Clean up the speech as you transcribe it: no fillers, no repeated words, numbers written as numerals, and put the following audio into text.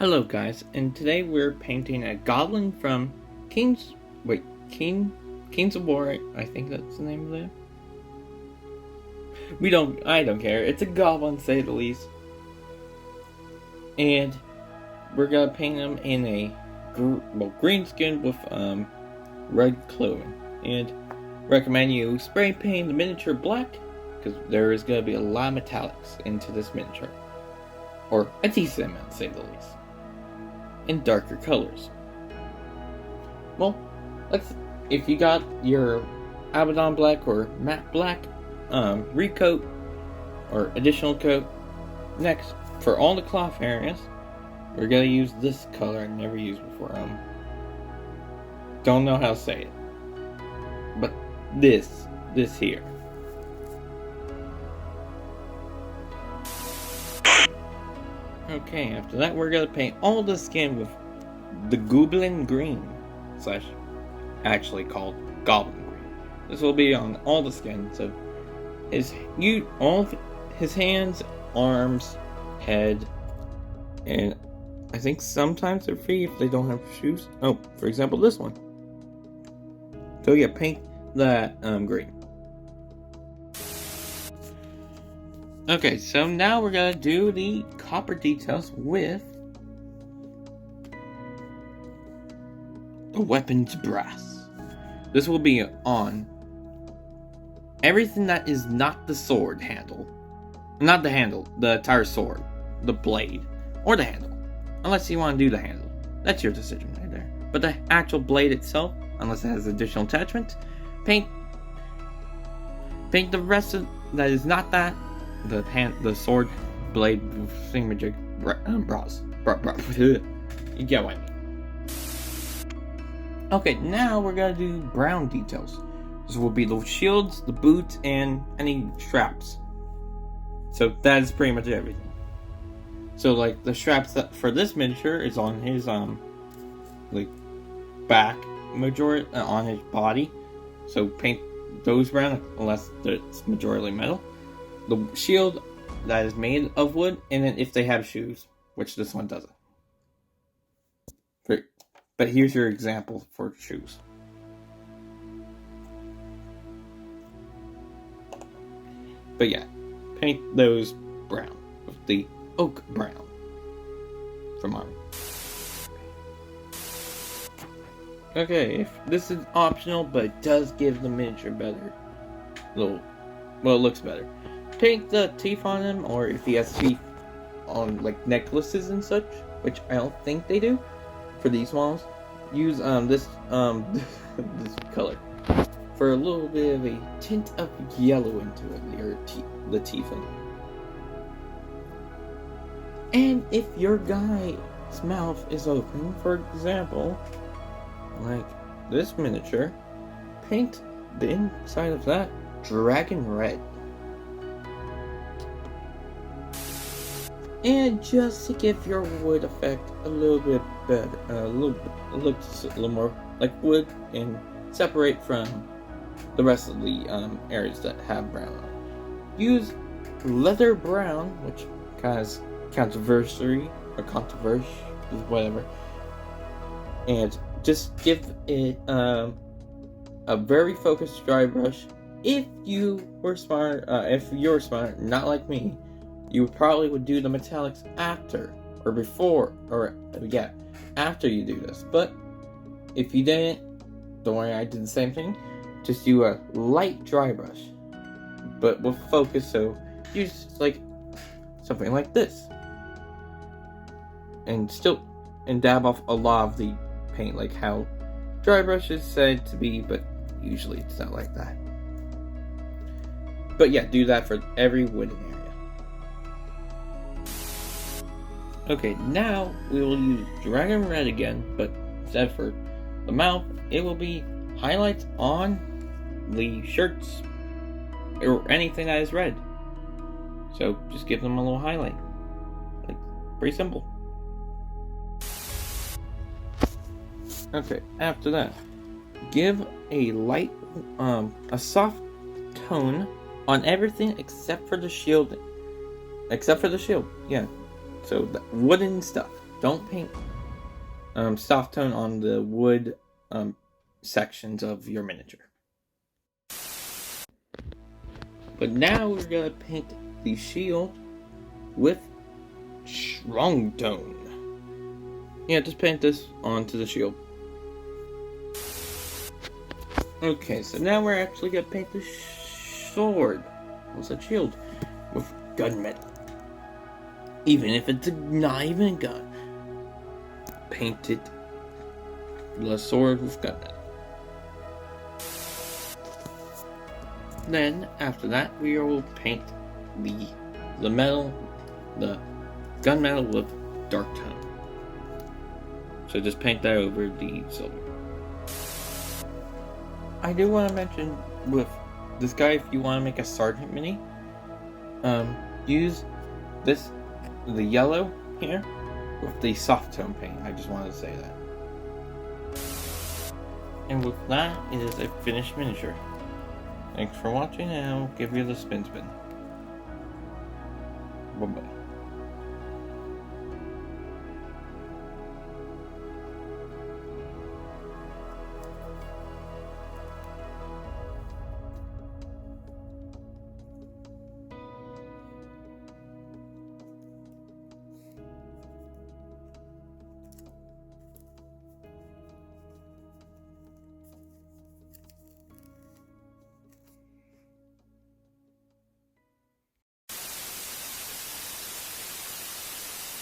Hello guys, and today we're painting a goblin from King's of War, I think that's the name of it. I don't care, it's a goblin to say the least. And we're gonna paint him in a green skin with red clothing. And recommend you spray paint the miniature black, because there is gonna be a lot of metallics into this miniature. Or a decent amount to say the least. In darker colors. Well, if you got your Abaddon black or matte black recoat or additional coat. Next, for all the cloth areas, we're gonna use this color I never used before. Don't know how to say it, but this here. Okay, after that we're gonna paint all the skin with the goblin green, actually called goblin green. This will be on all the skin, so all of his hands, arms, head, and I think sometimes their feet if they don't have shoes. Oh, for example, this one. So yeah, paint that green. Okay, so now we're gonna do the copper details with the weapon's brass. This will be on everything that is not the sword handle. Not the handle, the entire sword, the blade, or the handle. Unless you want to do the handle. That's your decision right there. But the actual blade itself, unless it has additional attachment, paint the rest of that is not that. The sword blade thingamajig bras. You get what I mean. Okay, now we're gonna do brown details. This will be the shields, the boots, and any straps. So that is pretty much everything. So like the straps that for this miniature is on his back majority on his body. So paint those brown unless it's majority metal. The shield that is made of wood, and then if they have shoes, which this one doesn't. But here's your example for shoes. But yeah, paint those brown with the oak brown from armor. Okay, if this is optional, but it does give the miniature better. It looks better. Paint the teeth on him, or if he has teeth on like necklaces and such, which I don't think they do for these models. Use this color for a little bit of a tint of yellow into it, the teeth in. And if your guy's mouth is open, for example, like this miniature, paint the inside of that dragon red. And just to give your wood effect a little bit better, looks a little more like wood and separate from the rest of the areas that have brown on it. Use leather brown, which has controversy, whatever, and just give it a very focused dry brush. If you're smart, not like me, you probably would do the metallics after, or before, or after you do this. But if you didn't, don't worry, I did the same thing. Just do a light dry brush, but with focus. So use like something like this, and dab off a lot of the paint, like how dry brush is said to be, but usually it's not like that. But yeah, do that for every wooden area. Okay, now we will use dragon red again, but instead for the mouth, it will be highlights on the shirts or anything that is red. So just give them a little highlight. Like, pretty simple. Okay, after that, give a light, a soft tone on everything except for the shield. Yeah. So the wooden stuff. don't paint soft tone on the wood sections of your miniature. But now we're gonna paint the shield with strong tone. Yeah, just paint this onto the shield. Okay, so now we're actually gonna paint the sword. What's that shield? With gunmetal. Even if it's not even a gun. Paint it. The sword with gunmetal. Then, after that, we will paint the metal, the gunmetal with dark tone. So just paint that over the silver. I do want to mention with this guy, if you want to make a sergeant mini, use the yellow here with the soft tone paint. I just wanted to say that. And with that, it is a finished miniature. Thanks for watching, and I'll give you the spin. Bye-bye.